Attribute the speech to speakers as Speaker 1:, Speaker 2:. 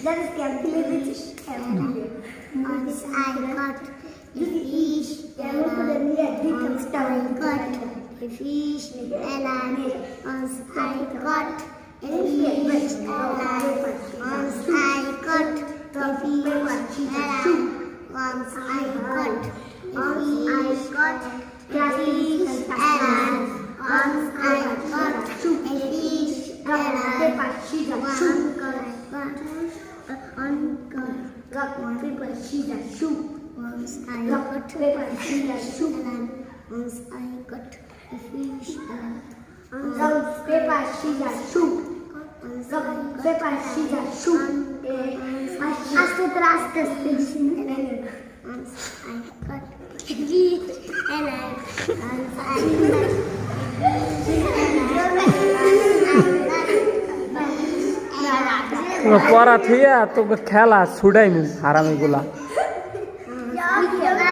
Speaker 1: That is calculated. Once I got a fish and I got a fish and once I got a fish and once I got a fish and once I got a fish and once I got a fish rock, paper, scissors, shoot. Once I got paper, scissors, shoot. Once I got a fish and rock, paper, scissors, shoot. Rock, paper, scissors, shoot. Aste traste fish and once I got a fish and once I got
Speaker 2: পড়া থুইয়া তোকে খেলা ছুটাই মু হারামি গুলা